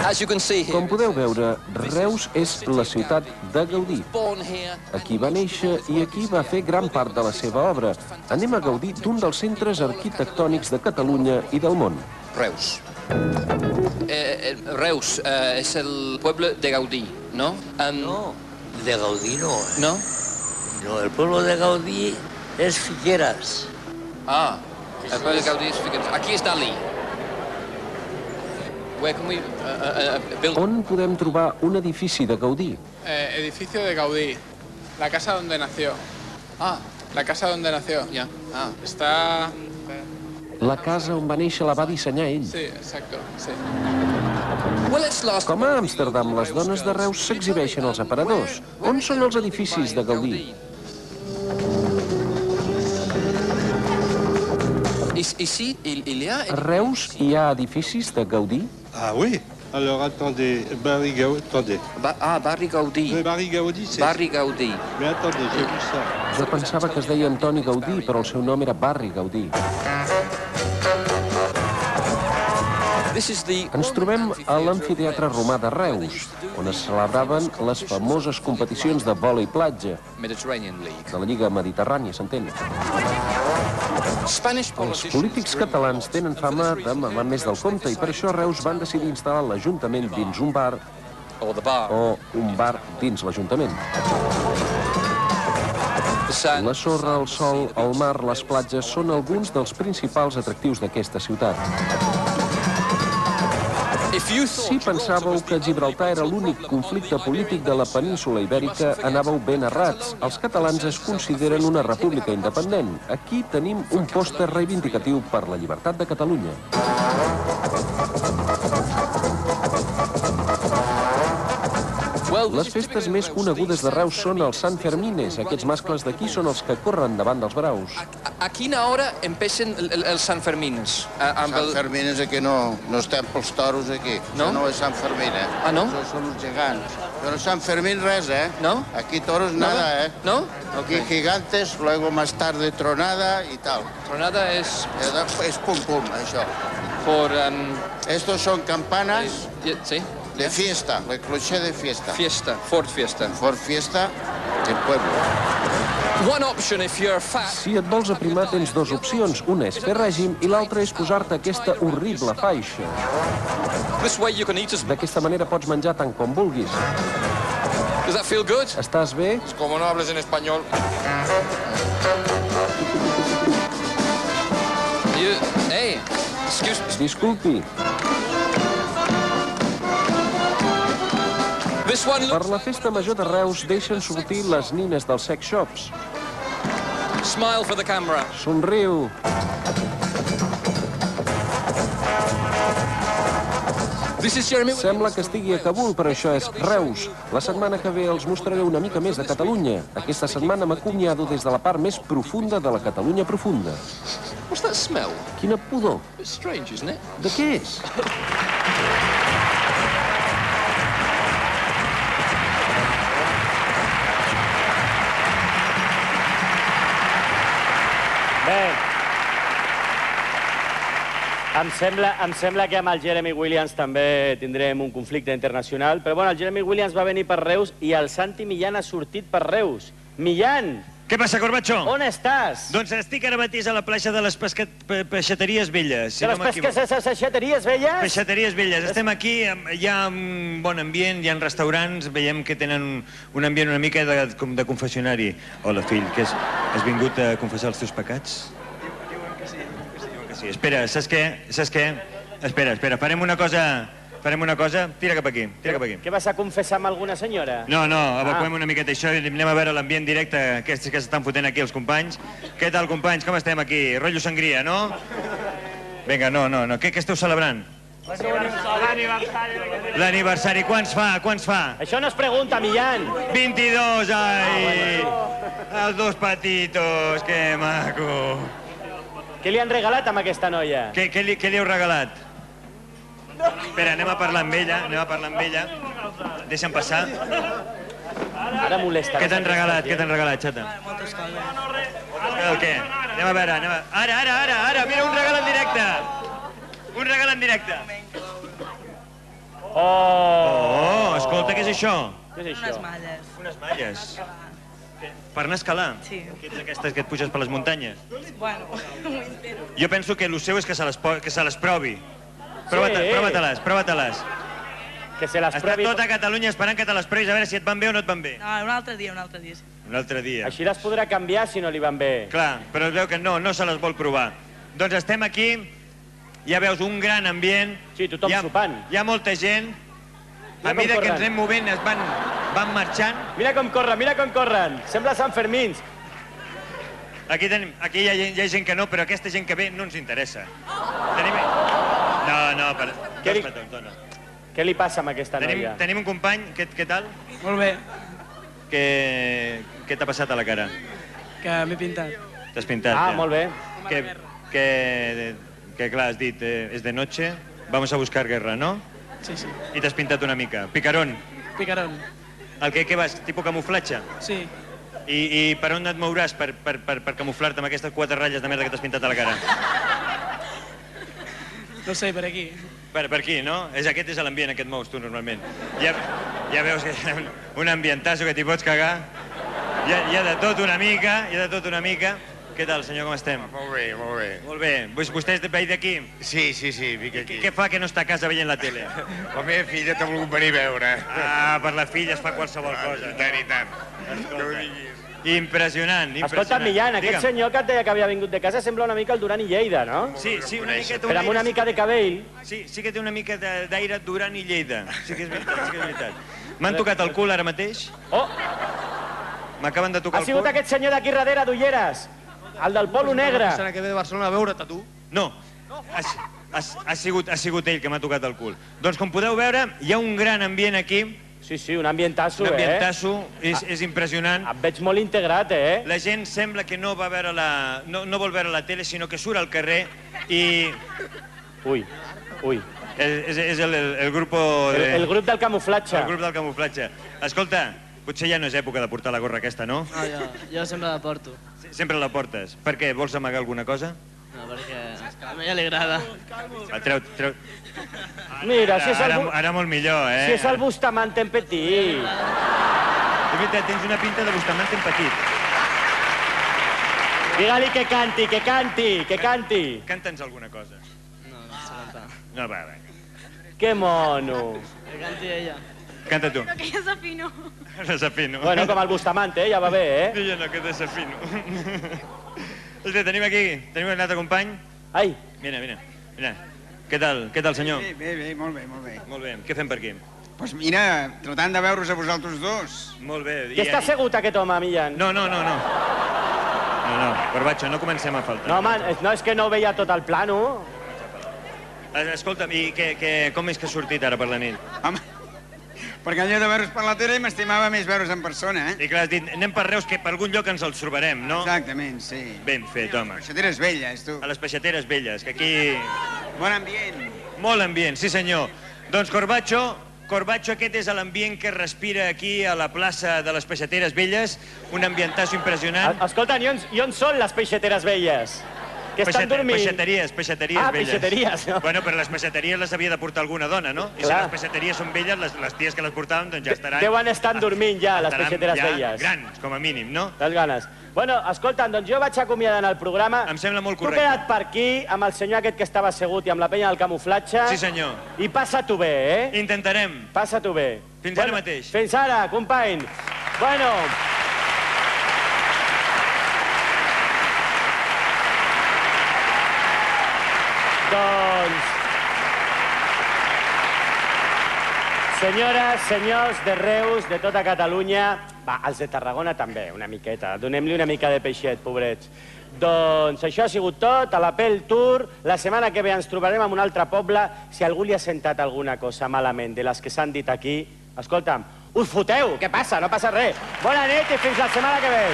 Com podeu veure, Reus és la ciutat de Gaudí. Aquí va néixer i aquí va fer gran part de la seva obra. Anem a gaudir d'un dels centres arquitectònics de Catalunya i del món. Reus. Reus es el pueblo de Gaudí, ¿no? No, de Gaudí no. ¿No? No, el pueblo de Gaudí es Figueras. Ah, el pueblo de Gaudí es Figueras. Aquí es Dalí. Where can we build? On podem trobar un edifici de Gaudí? Edificio de Gaudí, la casa donde nació. Ah, La casa donde nació. ya. Ah. Está... La casa on va néixer la va dissenyar ell. Sí, exacto, sí. Well, it's lost. Com a Amsterdam, les dones de Reus s'exhibeixen als aparadors. On són els edificis de Gaudí? Ici, il y a... A Reus hi ha edificis de Gaudí? Ah oui. Alors attendez, Barry Gaudi, attendez. Barri Gaudí. Mais Barry Gaudi, c'est... Barri Gaudí. Mais attendez, j'ai vu ça. Jo pensava que es deia Antoni Gaudí, però el seu nom era Barri Gaudí. Ens trobem a l'amfiteatre romà de Reus, on es celebraven les famoses competicions de vòlei platja, de la Lliga Mediterrània, s'entén. Els polítics catalans tenen fama de mamar més del compte i per això a Reus van decidir instal·lar l'Ajuntament dins un bar o un bar dins l'Ajuntament. La sorra, el sol, el mar, les platges són alguns dels principals atractius d'aquesta ciutat. Si pensàveu que Gibraltar era l'únic conflicte polític de la península ibèrica, anàveu ben errats. Els catalans es consideren una república independent. Aquí tenim un pòster reivindicatiu per la llibertat de Catalunya. Les festes més conegudes de Reus són els Sant Fermines. Aquests mascles d'aquí són els que corren davant dels braus. ¿A quina hora empiecen els Sant Fermines? Sant Fermín és aquí, no estem pels toros aquí. No? Això no és Sant Fermín, eh? Ah, no? Això són els gegants. Però Sant Fermín res, eh? No? Aquí toros nada, eh? ¿No? Aquí gigantes, luego más tarde tronada y tal. Tronada es Es pum pum, això. por... Estos son campanas ¿Sí? de fiesta, el clocher de fiesta. Fiesta, Ford Fiesta. Ford Fiesta del pueblo. One option if you're fat. Si et vols aprimar, tens dues opcions. Una és fer règim i l'altra és posar-te aquesta horrible faixa. This way you can eat as... D'aquesta manera pots menjar tant com vulguis. Does that feel good? Estàs bé? Como no hables en español. Hey, excuse me. Disculpi, This one per looks... la festa major de Reus deixen sortir les nines dels sex shops. Smile for the camera. Somriu. This is Jeremy... Sembla que estigui a Kabul, però això és Reus. La setmana que ve els mostraré una mica més de Catalunya. Aquesta setmana m'acomiado des de la part més profunda de la Catalunya profunda. What's that smell? Quina pudor. It's strange, isn't it? De què és? Bé, em sembla que amb el Jeremy Williams també tindrem un conflicte internacional, però bueno, el Jeremy Williams va venir per Reus i el Santi Millán ha sortit per Reus. Millán! Què passa, Corbacho? On estàs? Doncs estic ara mateix a la platja de les Peixateries Velles. De les peixateries velles? Peixateries Velles. Estem aquí, hi ha un bon ambient, hi ha restaurants, veiem que tenen un ambient una mica com de confessionari. Hola, fill, que has vingut a confessar els teus pecats? Diuen que sí. Espera, saps què? Espera, farem una cosa, tira cap aquí. Què vas a confessar amb alguna senyora? No, evacuem una miqueta això i anem a veure l'ambient directe que s'estan fotent aquí els companys. Què tal, companys? Com estem aquí? Rotllo sangria, no? Vinga, no. Què esteu celebrant? L'aniversari. Quants fa? Això no es pregunta, Millán. 22, ai! Els dos petitos, que maco. Què li han regalat amb aquesta noia? Què li heu regalat? Espera, anem a parlar amb ella. Deixa'm passar. Ara molesta. Què t'han regalat, xata? Moltes coses. El què? Anem a veure. Ara, mira, un regal en directe. Oh, escolta, què és això? Què és Unes això? malles. Unes malles. Per anar a escalar? Sí. Que ets aquestes que et puges per les muntanyes? Bueno, no m'ho entero. Jo penso que el seu és que se les provi. Prova-te-les, prova-te-les. Que se les Està provi... tota Catalunya esperant que te les provis a veure si et van bé o no et van bé. No, un altre dia, un altre dia. Sí. Un altre dia. Així les podrà canviar si no li van bé. Clar, però es veu que no se les vol provar. Doncs estem aquí, ja veus, un gran ambient. Sí, tothom sopant. Hi ha molta gent. Mira A mesura com que ens corren. anem movent es van marxant. Mira com corren. Sembla Sant Fermins. Aquí hi ha gent que no, però aquesta gent que ve no ens interessa. No, per... Què li- Dos petons, dona. Què li passa amb aquesta noia? Tenim un company, què tal? Molt bé, Què t'ha passat a la cara? que m'he pintat. T'has pintat, Ah, ja. molt bé. Que clar, has dit, és de noche, vamos a buscar guerra, no? Sí, sí. I t'has pintat una mica. Picarón. Picarón. El que vas, tipus camuflatge? Sí. I per on et mouràs per camuflar-te amb aquestes 4 ratlles de merda que t'has pintat a la cara? No sé, per aquí. Per aquí, no? Aquest és l'ambient que et mous tu normalment. Ja veus que hi ha un ambientazo que t'hi pots cagar. Hi ha de tot una mica, Què tal, senyor, com estem? Molt bé, molt bé. Molt bé. Vostè és veí d'aquí? Sí, vinc aquí. Què fa que no està a casa veient la tele? La meva filla t'ha volgut venir a veure. Ah, per la filla es fa qualsevol cosa. I tant, i tant. Escolta. Impressionant. Escolta, Millán, aquest senyor que et deia que havia vingut de casa sembla una mica el Duran i Lleida, no? Sí, una miqueta... Però amb una mica de cabell. Sí que té una mica d'aire Duran i Lleida. Sí que és veritat. M'han tocat el cul ara mateix. Oh! M'acaben de tocar Ha el cul. sigut aquest senyor d'aquí darrere, d'ulleres. El del polo negre. Serà que ve de Barcelona a veure't, a tu? No, ha sigut ell que m'ha tocat el cul. Doncs com podeu veure, hi ha un gran ambient aquí. Sí, un ambientasso, Un ambientasso, és impressionant. Et veig molt integrat, La gent sembla que no vol veure la tele, sinó que surt al carrer i... Ui. És el grup... El grup del camuflatge. El grup del camuflatge. Escolta, potser ja no és època de portar la gorra aquesta, no? No, jo sempre la porto. Sempre la portes. Per què? Vols amagar alguna cosa? No, perquè a ella li agrada. Treu... Mira, si és el... Ara molt millor, Si és el Bustamante en petit. És veritat, tens una pinta de Bustamante en petit. Digue-li que canti. Canta'ns alguna cosa. No sé cantar. No, va. Que mono. Que canti ella. Canta tu. Que ja s'afino. Desafino. Bueno, com el Bustamante, ja va bé, Jo no, que desafino. Hòstia, tenim un altre company. Ai. Mira. Què tal, senyor? Bé, molt bé. Molt bé. Què fem per aquí? Doncs mira, tratant de veure-us a vosaltres dos. Molt bé. Què està assegut aquest home, Millán? No, Corbacho, no comencem a faltar. No, home, no és que no veia tot el plano. Escolta'm, i com és que has sortit ara per la nit? Home, perquè allò de veure's per la tele m'estimava més veure's en persona, I clar, has dit, anem per Reus, que per algun lloc ens els trobarem, no? Exactament, sí. Ben fet, home. Peixateres velles, tu. A les peixateres velles, que aquí... Bon ambient. Molt ambient, sí senyor. Doncs Corbacho, aquest és l'ambient que respira aquí a la plaça de les Peixateres Velles, un ambientasso impressionant. Escolta, i on són les peixateres velles? Que estan dormint. Peixateries Ah, velles. peixateries, no? Bueno, però les peixateries les havia de portar alguna dona, no? I si Clar. les peixateries són velles, les ties que les portaven, doncs ja estaran... Deuen estar dormint ja, les estaran peixateres ja velles. grans, com a mínim, no? Les ganes. Bueno, escolta'm, doncs jo vaig acomiadant el programa. Em sembla molt Tu correcte. queda't per aquí, amb el senyor aquest que estava assegut i amb la penya del camuflatge. Sí, senyor. I passa-t'ho bé, Intentarem. Passa-t'ho bé. Fins ara mateix. Fins ara, company. Bueno... Doncs... Senyores, senyors de Reus, de tota Catalunya, va, els de Tarragona també, una miqueta, donem-li una mica de peixet, pobrets. Doncs això ha sigut tot, a la Pel Tour. La setmana que ve ens trobarem en un altre poble. Si algú li ha sentat alguna cosa malament de les que s'han dit aquí, escolta'm, us foteu, què passa? No passa res. Bona nit i fins la setmana que ve.